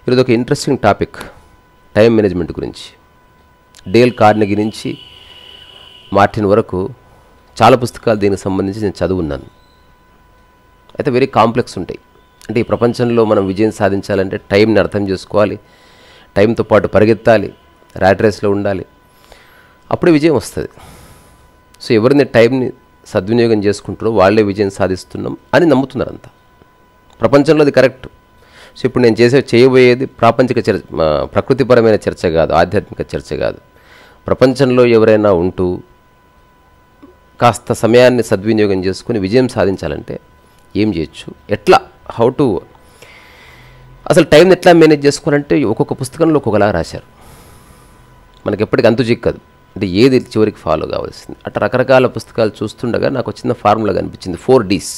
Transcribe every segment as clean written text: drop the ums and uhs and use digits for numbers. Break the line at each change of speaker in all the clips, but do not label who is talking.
ఈరోజు ఒక interesting topic time management గురించి. డేల్ కార్నెగీ నుంచి మార్టిన్ వరకు చాలా పుస్తకాలు దీనికి సంబంధించి నేను చదువున్నాను. అయితే వెరీ కాంప్లెక్స్ ఉంటాయి. అంటే ఈ ప్రపంచంలో మనం విజయం సాధించాలంటే టైంని అర్థం చేసుకోవాలి, టైంతో పాటు పరిగెత్తాలి, ర్యాట్ రేస్లో ఉండాలి, అప్పుడే విజయం వస్తుంది. సో ఎవరిని టైంని సద్వినియోగం చేసుకుంటారో వాళ్ళే విజయం సాధిస్తున్నాం అని నమ్ముతున్నారు అంతా. ప్రపంచంలో అది కరెక్ట్. సో ఇప్పుడు నేను చేయబోయేది ప్రాపంచిక చర్చ, ప్రకృతిపరమైన చర్చ కాదు, ఆధ్యాత్మిక చర్చ కాదు. ప్రపంచంలో ఎవరైనా ఉంటూ కాస్త సమయాన్ని సద్వినియోగం చేసుకుని విజయం సాధించాలంటే ఏం చేయొచ్చు, ఎట్లా, హౌ టు, అసలు టైంని ఎట్లా మేనేజ్ చేసుకోవాలంటే ఒక్కొక్క పుస్తకంలో ఒక్కొక్కలా రాశారు. మనకి ఎప్పటికీ అంతు చిక్కదు, అంటే ఏది చివరికి ఫాలో కావాల్సింది. అట్లా రకరకాల పుస్తకాలు చూస్తుండగా నాకు చిన్న ఫార్ములా కనిపించింది, 4 Ds.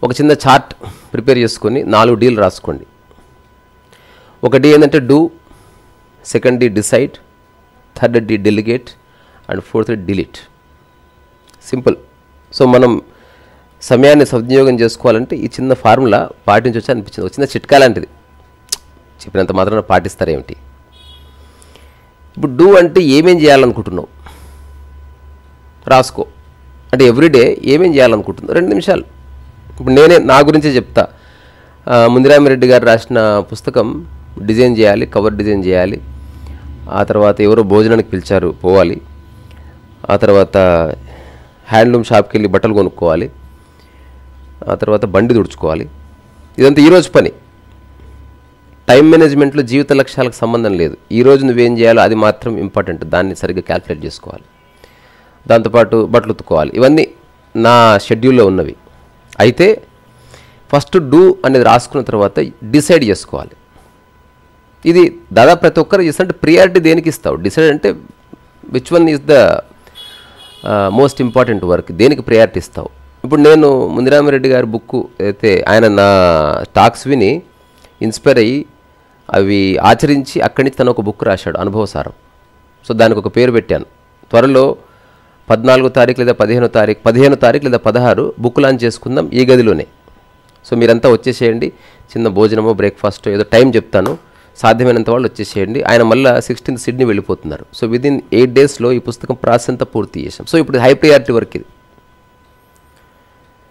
ఒక చిన్న చార్ట్ ప్రిపేర్ చేసుకొని 4 Dలు రాసుకోండి. ఒక D ఏంటంటే do, second D decide, third D delegate, and fourth delete. Simple. So మనం సమయాన్ని సద్వినియోగం చేసుకోవాలంటే ఈ చిన్న ఫార్ములా పాటించవచ్చు అనిపించింది. ఒక చిన్న చిట్కా లాంటిది, చెప్పినంత మాత్రాన పాటిస్తారేమిటి. ఇప్పుడు డూ అంటే ఏమేం చేయాలనుకుంటున్నావు రాసుకో. అంటే ఎవ్రీడే ఏమేం చేయాలనుకుంటున్నావు 2 నిమిషాలు. ఇప్పుడు నేనే నా గురించే చెప్తా. ముందిరామిరెడ్డి గారు రాసిన పుస్తకం డిజైన్ చేయాలి, కవర్ డిజైన్ చేయాలి. ఆ తర్వాత ఎవరో భోజనానికి పిలిచారు, పోవాలి. ఆ తర్వాత హ్యాండ్లూమ్ షాప్కి వెళ్ళి బట్టలు కొనుక్కోవాలి. ఆ తర్వాత బండి తుడుచుకోవాలి. ఇదంతా ఈరోజు పని. టైం మేనేజ్మెంట్లో జీవిత లక్ష్యాలకు సంబంధం లేదు. ఈరోజు నువ్వేం చేయాలో అది మాత్రం ఇంపార్టెంట్, దాన్ని సరిగ్గా క్యాల్కులేట్ చేసుకోవాలి. దాంతోపాటు బట్టలు ఉతుక్కోవాలి. ఇవన్నీ నా షెడ్యూల్లో ఉన్నవి. అయితే ఫస్ట్ డూ అనేది రాసుకున్న తర్వాత డిసైడ్ చేసుకోవాలి. ఇది దాదాపు ప్రతి ఒక్కరు చేస్తుంటే ప్రియారిటీ దేనికి ఇస్తావు. డిసైడ్ అంటే which one is the most important work, దేనికి ప్రియారిటీ ఇస్తావు. ఇప్పుడు నేను ముందిరామిరెడ్డి గారి బుక్ అయితే ఆయన నా టాక్స్ విని ఇన్స్పైర్ అయ్యి అవి ఆచరించి అక్కడి నుంచి తను ఒక బుక్ రాశాడు, అనుభవసారం. సో దానికి ఒక పేరు పెట్టాను. త్వరలో 14వ తారీఖు లేదా 15వ తారీఖు లేదా 16 బుక్ లాంచ్ చేసుకుందాం ఈ గదిలోనే. సో మీరంతా వచ్చేసేయండి. చిన్న భోజనమో బ్రేక్ఫాస్టో ఏదో టైం చెప్తాను, సాధ్యమైనంత వాళ్ళు వచ్చేసేయండి. ఆయన మళ్ళీ 16th సిడ్నీ వెళ్ళిపోతున్నారు. సో విదిన్ 8 డేస్లో ఈ పుస్తకం ప్రాసెస్ అంతా పూర్తి చేశాం. సో ఇప్పుడు హై ప్రయారిటీ వర్క్ ఇది.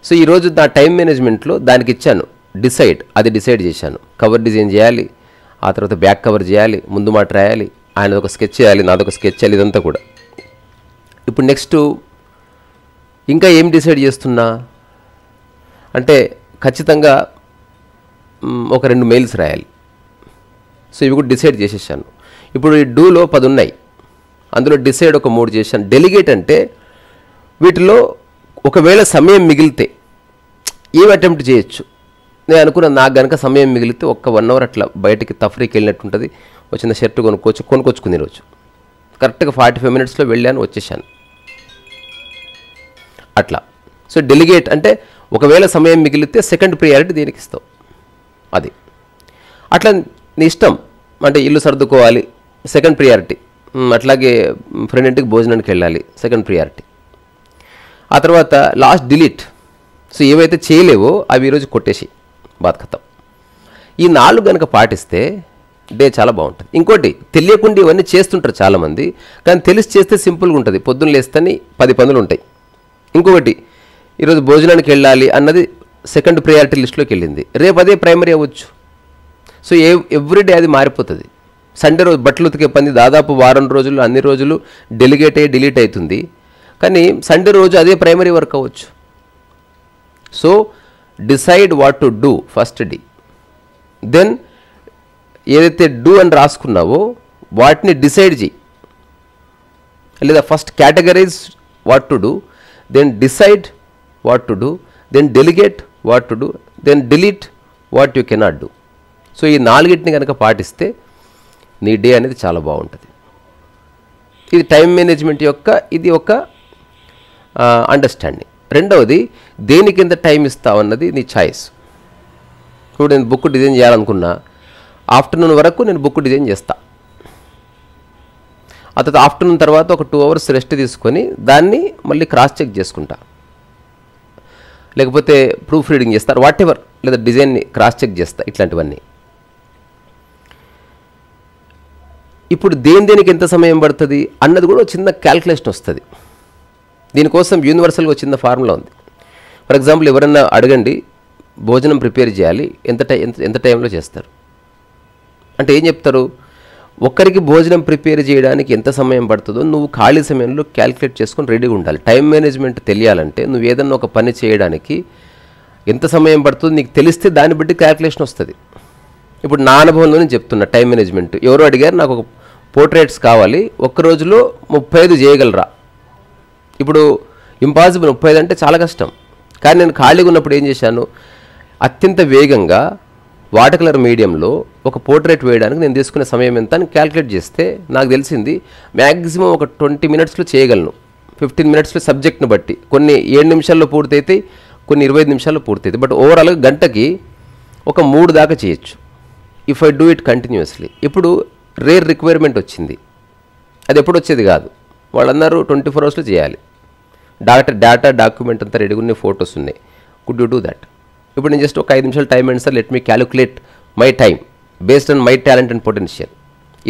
సో ఈరోజు నా టైం మేనేజ్మెంట్లో దానికి ఇచ్చాను డిసైడ్, అది డిసైడ్ చేశాను. కవర్ డిజైన్ చేయాలి, ఆ తర్వాత బ్యాక్ కవర్ చేయాలి, ముందు మాట రాయాలి, ఆయనది ఒక స్కెచ్ చేయాలి, నాదొక స్కెచ్ చేయాలి, ఇదంతా కూడా. ఇప్పుడు నెక్స్ట్ ఇంకా ఏం డిసైడ్ చేస్తున్నా అంటే ఖచ్చితంగా ఒక 2 మెయిల్స్ రాయాలి. సో ఇవి కూడా డిసైడ్ చేసేసాను. ఇప్పుడు ఈ డూలో 10 ఉన్నాయి, అందులో డిసైడ్ ఒక 3 చేశాను. డెలిగేట్ అంటే వీటిలో ఒకవేళ సమయం మిగిలితే ఏం అటెంప్ట్ చేయొచ్చు. నేను అనుకున్న నాకు కనుక సమయం మిగిలితే ఒక్క 1 అవర్ అట్లా బయటికి తఫ్రీకి వెళ్ళినట్టు ఉంటుంది. వచ్చిన షర్ట్ కొనుక్కొచ్చుకుంది రోజు. కరెక్ట్గా 45 మినిట్స్లో వెళ్ళాను, వచ్చేసాను అట్లా. సో డెలిగేట్ అంటే ఒకవేళ సమయం మిగిలితే సెకండ్ ప్రియారిటీ దేనికి ఇస్తావు అది. అట్లా నీ ఇష్టం. అంటే ఇల్లు సర్దుకోవాలి, సెకండ్ ప్రియారిటీ. అట్లాగే ఫ్రెండ్ ఇంటికి భోజనానికి వెళ్ళాలి, సెకండ్ ప్రియారిటీ. ఆ తర్వాత లాస్ట్ డిలీట్. సో ఏవైతే చేయలేవో అవి ఈరోజు కొట్టేసి బాధకతం. ఈ 4 కనుక పాటిస్తే డే చాలా బాగుంటుంది. ఇంకోటి, తెలియకుండా ఇవన్నీ చేస్తుంటారు చాలామంది, కానీ తెలిసి చేస్తే సింపుల్గా ఉంటుంది. పొద్దున్న లేస్తేనే 10 పనులు ఉంటాయి. ఇంకొకటి, ఈరోజు భోజనానికి వెళ్ళాలి అన్నది సెకండ్ ప్రయారిటీ లిస్ట్లోకి వెళ్ళింది, రేపు అదే ప్రైమరీ అవ్వచ్చు. సో ఎవ్రీడే అది మారిపోతుంది. సండే రోజు బట్టలు ఉతికే పని దాదాపు వారం రోజులు అన్ని రోజులు డెలిగేట్ అయ్యి డిలీట్ అవుతుంది, కానీ సండే రోజు అదే ప్రైమరీ వర్క్ అవ్వచ్చు. So decide what to do, first D. Then ఏదైతే డూ అని రాసుకున్నావో వాటిని డిసైడ్ చేయి, లేదా first categorize what to do, then decide what to do, then delegate what to do, then delete what you cannot do. So ఈ 4 కనుక పాటిస్తే నీ డే అనేది చాలా బాగుంటుంది. ఇది టైం మేనేజ్మెంట్ యొక్క ఇది ఒక అండర్స్టాండింగ్. రెండవది, దేనికి ఎంత టైం ఇస్తావు అన్నది నీ చాయిస్. ఇప్పుడు నేను బుక్ డిజైన్ చేయాలనుకున్నా, ఆఫ్టర్నూన్ వరకు నేను బుక్ డిజైన్ చేస్తా. ఆ తర్వాత ఆఫ్టర్నూన్ తర్వాత ఒక 2 hours రెస్ట్ తీసుకొని దాన్ని మళ్ళీ క్రాస్ చెక్ చేసుకుంటా, లేకపోతే ప్రూఫ్ రీడింగ్ చేస్తారు, వాట్ ఎవర్, లేదా డిజైన్ని క్రాస్ చెక్ చేస్తా, ఇట్లాంటివన్నీ. ఇప్పుడు దేనికి ఎంత సమయం పడుతుంది అన్నది కూడా చిన్న క్యాల్కులేషన్ వస్తుంది. దీనికోసం యూనివర్సల్గా చిన్న ఫార్ములా ఉంది. ఫర్ ఎగ్జాంపుల్ ఎవరైనా అడగండి, భోజనం ప్రిపేర్ చేయాలి, ఎంత టైంలో చేస్తారు అంటే ఏం చెప్తారు? ఒక్కరికి భోజనం ప్రిపేర్ చేయడానికి ఎంత సమయం పడుతుందో నువ్వు ఖాళీ సమయంలో క్యాల్కులేట్ చేసుకొని రెడీగా ఉండాలి. టైం మేనేజ్మెంట్ తెలియాలంటే నువ్వు ఏదన్నా ఒక పని చేయడానికి ఎంత సమయం పడుతుందో నీకు తెలిస్తే దాన్ని బట్టి క్యాల్కులేషన్ వస్తుంది. ఇప్పుడు నా అనుభవంలోనే చెప్తున్నా టైం మేనేజ్మెంట్. ఎవరో అడిగారు, నాకు ఒక పోర్ట్రేట్స్ కావాలి, ఒక్క రోజులో 35 చేయగలరా? ఇప్పుడు ఇంపాసిబుల్, 35 అంటే చాలా కష్టం. కానీ నేను ఖాళీగా ఉన్నప్పుడు ఏం చేశాను, అత్యంత వేగంగా వాటర్ కలర్ మీడియంలో ఒక పోర్ట్రేట్ వేయడానికి నేను తీసుకునే సమయం ఎంత అని క్యాల్కులేట్ చేస్తే నాకు తెలిసింది మ్యాక్సిమం ఒక 20 minutesలో చేయగలను, 15 minutesలో సబ్జెక్ట్ని బట్టి. కొన్ని 7 నిమిషాల్లో పూర్తయితాయి, కొన్ని 25 నిమిషాల్లో పూర్తయితాయి. బట్ ఓవరాల్గా గంటకి ఒక 3 దాకా చేయొచ్చు if I do it continuously. ఇప్పుడు రేర్ రిక్వైర్మెంట్ వచ్చింది, అది ఎప్పుడు వచ్చేది కాదు. వాళ్ళందరూ 24 hours చేయాలి. డేటా డాక్యుమెంట్ అంతా రెడీగా ఉన్నాయి, ఫొటోస్ ఉన్నాయి. Could you do that? ఇప్పుడు నేను జస్ట్ ఒక 5 నిమిషాలు టైం అండి sir, let me calculate my time based on my talent and potential.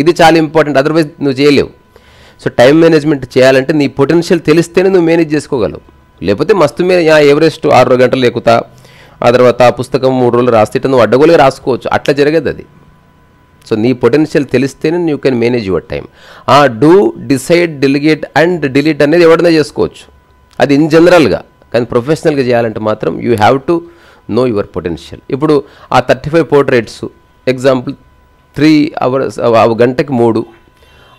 ఇది చాలా ఇంపార్టెంట్, అదర్వైజ్ నువ్వు చేయలేవు. సో టైం మేనేజ్మెంట్ చేయాలంటే నీ పొటెన్షియల్ తెలిస్తేనే నువ్వు మేనేజ్ చేసుకోగలవు. లేకపోతే మస్తు మీద ఎవరెస్ట్ 6 గంటలు ఎక్కుతా, ఆ తర్వాత ఆ పుస్తకం 3 రోజులు రాస్తే నువ్వు అడ్డగోలుగా రాసుకోవచ్చు, అట్లా జరగదు అది. సో నీ పొటెన్షియల్ తెలిస్తేనే you can manage your time. Do, decide, delegate and delete అనేది ఎవడన్నా చేసుకోవచ్చు, అది ఇన్ జనరల్గా. కానీ ప్రొఫెషనల్గా చేయాలంటే మాత్రం you have to know your potential. ఇప్పుడు ఆ 35 పోర్ట్రేట్స్ ఎగ్జాంపుల్ 3 hours, గంటకి 3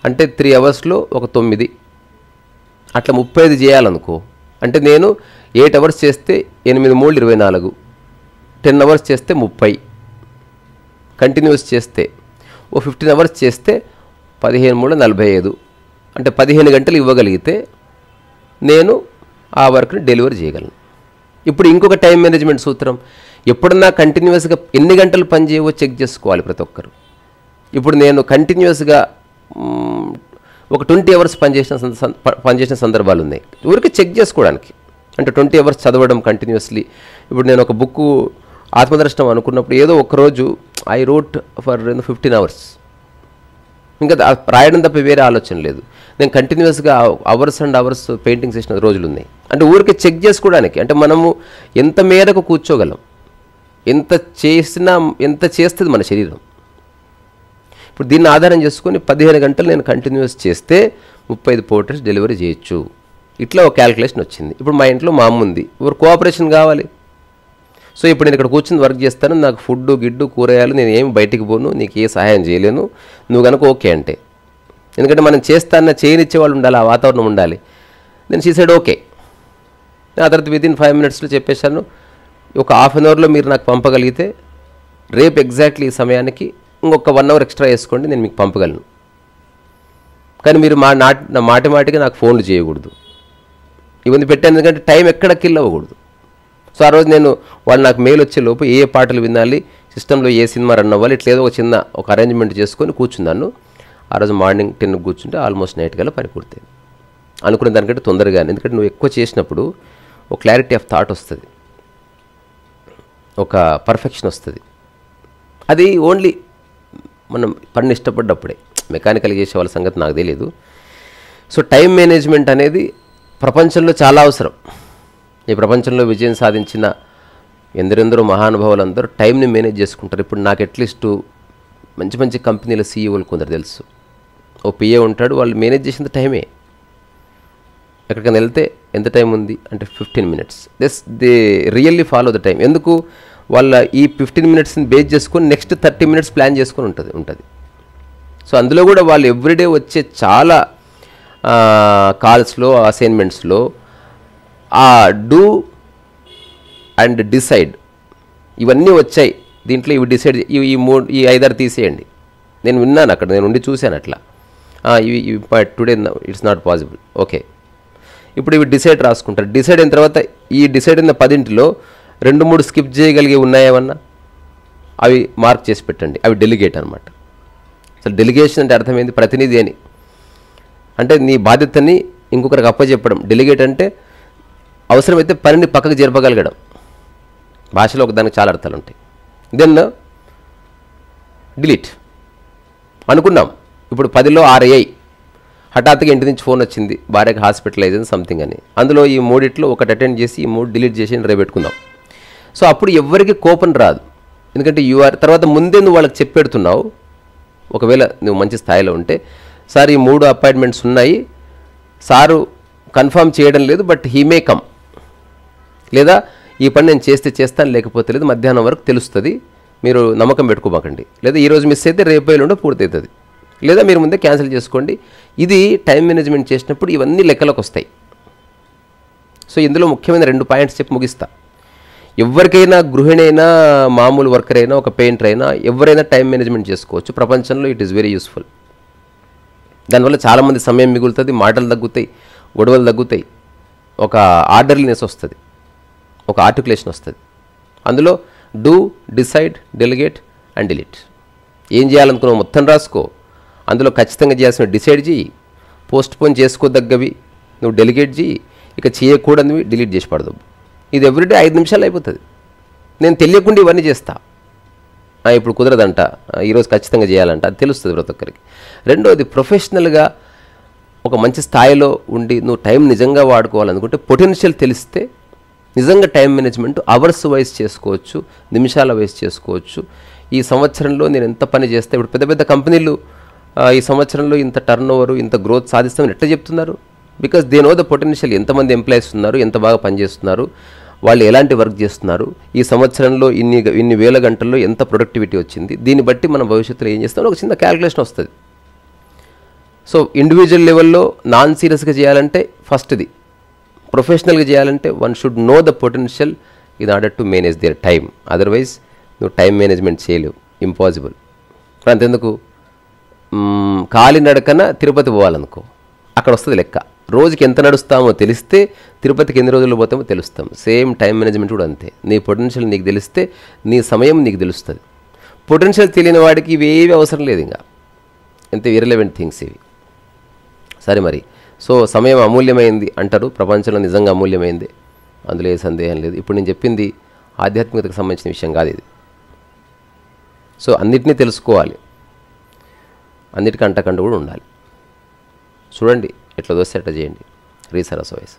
అంటే 3 hours ఒక 9, అట్లా 35 చేయాలనుకో. అంటే నేను 8 hours చేస్తే 8 3 24, 10 hours చేస్తే 30, కంటిన్యూస్ చేస్తే 15 hours చేస్తే 15 3 45, అంటే 15 గంటలు ఇవ్వగలిగితే నేను ఆ వర్క్ని డెలివరీ చేయగలను. ఇప్పుడు ఇంకొక టైం మేనేజ్మెంట్ సూత్రం, ఎప్పుడన్నా కంటిన్యూస్గా ఎన్ని గంటలు పని చేయవో చెక్ చేసుకోవాలి ప్రతి ఒక్కరు. ఇప్పుడు నేను కంటిన్యూస్గా ఒక 20 hours పనిచేసిన సందర్భాలు ఉన్నాయి, ఊరికి చెక్ చేసుకోవడానికి. అంటే 20 hours చదవడం కంటిన్యూస్లీ. ఇప్పుడు నేను ఒక బుక్ ఆత్మదర్శనం అనుకున్నప్పుడు ఏదో ఒకరోజు ఐ రోట్ ఫర్ 15 hours, ఇంకా రాయడం తప్ప వేరే ఆలోచన లేదు. నేను కంటిన్యూస్గా అవర్స్ అండ్ అవర్స్ పెయింటింగ్ చేసిన రోజులు ఉన్నాయి. అంటే ఊరికి చెక్ చేసుకోవడానికి, అంటే మనము ఎంత మేరకు కూర్చోగలం, ఎంత చేస్తుంది మన శరీరం. ఇప్పుడు దీన్ని ఆధారం చేసుకొని 15 గంటలు నేను కంటిన్యూస్ చేస్తే 35 పోర్ట్రేట్స్ డెలివరీ చేయొచ్చు. ఇట్లా ఒక క్యాల్కులేషన్ వచ్చింది. ఇప్పుడు మా ఇంట్లో మా అమ్మ ఉంది, ఎవరు కోఆపరేషన్ కావాలి. సో ఇప్పుడు నేను ఇక్కడ కూర్చొని వర్క్ చేస్తాను, నాకు ఫుడ్ గిడ్డు కూరగాయలు, నేను ఏమి బయటికి పోను, నీకు ఏ సహాయం చేయలేను, నువ్వు కనుక ఓకే అంటే. ఎందుకంటే మనం చేస్తాన్న చేయనిచ్చే వాళ్ళు ఉండాలి, ఆ వాతావరణం ఉండాలి. నేను షీ సైడ్ ఓకే. ఆ తర్వాత వితిన్ 5 minutesలో చెప్పేశాను, ఒక ½ an hourలో మీరు నాకు పంపగలిగితే రేపు ఎగ్జాక్ట్లీ ఈ సమయానికి ఇంకొక 1 hour ఎక్స్ట్రా వేసుకోండి, నేను మీకు పంపగలను. కానీ మీరు మాటిగా నాకు ఫోన్లు చేయకూడదు, ఇవన్నీ పెట్టాను. ఎందుకంటే టైం ఎక్కడ కిల్ అవ్వకూడదు. సో ఆ రోజు నేను వాళ్ళు నాకు మెయిల్ వచ్చే లోపు ఏ పాటలు వినాలి, సిస్టంలో ఏ సినిమా రన్ అవ్వాలి, ఇట్లా ఏదో ఒక అరేంజ్మెంట్ చేసుకొని కూర్చున్నాను. ఆ రోజు మార్నింగ్ 10కి కూర్చుంటే ఆల్మోస్ట్ నైట్ కల్లా పని పూర్తయింది. అనుకునే దానికంటే తొందరగానే, ఎందుకంటే నువ్వు ఎక్కువ చేసినప్పుడు ఒక క్లారిటీ ఆఫ్ థాట్ వస్తుంది, ఒక పర్ఫెక్షన్ వస్తుంది. అది ఓన్లీ మనం పని ఇష్టపడ్డప్పుడే. మెకానికల్ చేసే వాళ్ళ సంగతి నాకు తెలియదు. సో టైం మేనేజ్మెంట్ అనేది ప్రపంచంలో చాలా అవసరం. ఈ ప్రపంచంలో విజయం సాధించిన ఎందరెందరో మహానుభావులు అందరూ టైంని మేనేజ్ చేసుకుంటారు. ఇప్పుడు నాకు అట్లీస్ట్ మంచి మంచి కంపెనీల సీఈఓలు కొందరు తెలుసు. ఓ పిఏ ఉంటాడు, వాళ్ళు మేనేజ్ చేసిన టైమే. ఎక్కడికైనా వెళ్తే ఎంత టైం ఉంది అంటే 15 minutes. They really follow the time. ఎందుకు? వాళ్ళ ఈ 15 minutesని బేస్ చేసుకొని నెక్స్ట్ 30 minutes ప్లాన్ చేసుకొని ఉంటుంది. సో అందులో కూడా వాళ్ళు ఎవ్రీడే వచ్చే చాలా కాల్స్లో, అసైన్మెంట్స్లో డూ అండ్ డిసైడ్ ఇవన్నీ వచ్చాయి. దీంట్లో ఇవి డిసైడ్, ఈ 5-6 తీసేయండి. నేను విన్నాను అక్కడ, నేను ఉండి చూశాను అట్లా. ఇవి today it's not possible. Okay, ఇప్పుడు ఇవి డిసైడ్ రాసుకుంటారు. డిసైడ్ అయిన తర్వాత ఈ డిసైడ్ అయిన 10లో 2-3 స్కిప్ చేయగలిగే ఉన్నాయేమన్నా అవి మార్క్ చేసి పెట్టండి. అవి డెలిగేట్ అనమాట. అసలు డెలిగేషన్ అంటే అర్థమైంది ప్రతినిధి అని. అంటే నీ బాధ్యతని ఇంకొకరికి అప్పచెప్పడం. డెలిగేట్ అంటే అవసరమైతే పనిని పక్కకు జరపగలగడం. భాషలో ఒకదానికి చాలా అర్థాలు ఉంటాయి. దెన్ డిలీట్ అనుకున్నాం. ఇప్పుడు 10లో 6 అయ్యాయి. హఠాత్తుగా ఇంటి నుంచి ఫోన్ వచ్చింది, భార్యకి హాస్పిటలైజ్ అయింది సంథింగ్ అని. అందులో ఈ 3 ఒకటి అటెండ్ చేసి ఈ 3 డిలీట్ చేసి రేపు పెట్టుకుందాం. సో అప్పుడు ఎవరికి కోపం రాదు. ఎందుకంటే తర్వాత ముందే నువ్వు వాళ్ళకి చెప్పెడుతున్నావు. ఒకవేళ నువ్వు మంచి స్థాయిలో ఉంటే, సార్ ఈ 3 అపాయింట్మెంట్స్ ఉన్నాయి, సారు కన్ఫర్మ్ చేయడం లేదు, బట్ హీ మే కమ్, లేదా ఈ పని నేను చేస్తాను, లేకపోతే లేదు, మధ్యాహ్నం వరకు తెలుస్తుంది, మీరు నమ్మకం పెట్టుకోమాకండి, లేదా ఈరోజు మిస్ అయితే రేపు ఎల్లుండో పూర్తవుతుంది, లేదా మీరు ముందే క్యాన్సిల్ చేసుకోండి. ఇది టైం మేనేజ్మెంట్ చేసినప్పుడు ఇవన్నీ లెక్కలోకి వస్తాయి. సో ఇందులో ముఖ్యమైన 2 పాయింట్స్ చెప్పి ముగిస్తా. ఎవరికైనా, గృహిణి అయినా, మామూలు వర్కర్ అయినా, ఒక పెయింటర్ అయినా, ఎవరైనా టైం మేనేజ్మెంట్ చేసుకోవచ్చు. ప్రపంచంలో ఇట్ ఈస్ వెరీ యూస్ఫుల్. దానివల్ల చాలామంది సమయం మిగులుతుంది, మాటలు తగ్గుతాయి, గొడవలు తగ్గుతాయి, ఒక ఆర్డర్లీనెస్ వస్తుంది, ఒక ఆర్టికులేషన్ వస్తుంది. అందులో do, decide, delegate and delete. ఏం చేయాలనుకున్నావు మొత్తం రాసుకో. అందులో ఖచ్చితంగా చేయాల్సిన డిసైడ్ చేయి, పోస్ట్పోన్ చేసుకోదగ్గవి నువ్వు డెలిగేట్ చేయి, ఇక చేయకూడనివి డిలీట్ చేసి పడదు. ఇది ఎవ్రీడే 5 నిమిషాలు అయిపోతుంది. నేను తెలియకుండా ఇవన్నీ చేస్తా. ఇప్పుడు కుదరదంట, ఈరోజు ఖచ్చితంగా చేయాలంట, అది తెలుస్తుంది ప్రతి ఒక్కరికి. రెండోది, ప్రొఫెషనల్గా ఒక మంచి స్థాయిలో ఉండి నువ్వు టైం నిజంగా వాడుకోవాలనుకుంటే, పొటెన్షియల్ తెలిస్తే నిజంగా టైం మేనేజ్మెంట్ అవర్స్ వైజ్ చేసుకోవచ్చు, నిమిషాల వైజ్ చేసుకోవచ్చు. ఈ సంవత్సరంలో నేను ఎంత పని చేస్తే, ఇప్పుడు పెద్ద పెద్ద కంపెనీలు ఈ సంవత్సరంలో ఇంత టర్న్ ఓవర్, ఇంత గ్రోత్ సాధిస్తామని ఎట్లా చెప్తున్నారు? Because they know the potential. ఎంతమంది ఎంప్లాయీస్ ఉన్నారు, ఎంత బాగా పనిచేస్తున్నారు, వాళ్ళు ఎలాంటి వర్క్ చేస్తున్నారు, ఈ సంవత్సరంలో ఇన్ని వేల గంటల్లో ఎంత ప్రొడక్టివిటీ వచ్చింది, దీన్ని బట్టి మనం భవిష్యత్తులో ఏం చేస్తామో ఒక చిన్న క్యాలిక్యులేషన్ వస్తుంది. సో ఇండివిజువల్ లెవెల్లో నాన్ సీరియస్గా చేయాలంటే ఫస్ట్ది, ప్రొఫెషనల్గా చేయాలంటే one should know the potential in order to manage their time. Otherwise నువ్వు టైం మేనేజ్మెంట్ చేయలేవు, ఇంపాసిబుల్. అంతెందుకు, కాలినడకన తిరుపతి పోవాలనుకో, అక్కడ వస్తుంది లెక్క. రోజుకి ఎంత నడుస్తామో తెలిస్తే తిరుపతికి ఎన్ని రోజులు పోతామో తెలుస్తాం. సేమ్ టైం మేనేజ్మెంట్ కూడా అంతే. నీ పొటెన్షియల్ నీకు తెలిస్తే నీ సమయం నీకు తెలుస్తుంది. పొటెన్షియల్ తెలియని వాడికి ఇవేవి అవసరం లేదు, ఇంకా ఎంత ఇర్రెలెవెంట్ థింగ్స్ ఇవి. సరే మరి, సో సమయం అమూల్యమైంది అంటారు, ప్రపంచంలో నిజంగా అమూల్యమైంది, అందులో ఏ సందేహం లేదు. ఇప్పుడు నేను చెప్పింది ఆధ్యాత్మికతకు సంబంధించిన విషయం కాదు ఇది. సో అన్నిటినీ తెలుసుకోవాలి, అన్నిటికంటకంటూ కూడా ఉండాలి. చూడండి, ఎట్లా దోస్తే అట్లా చేయండి. రీసరస్ వాయిస్.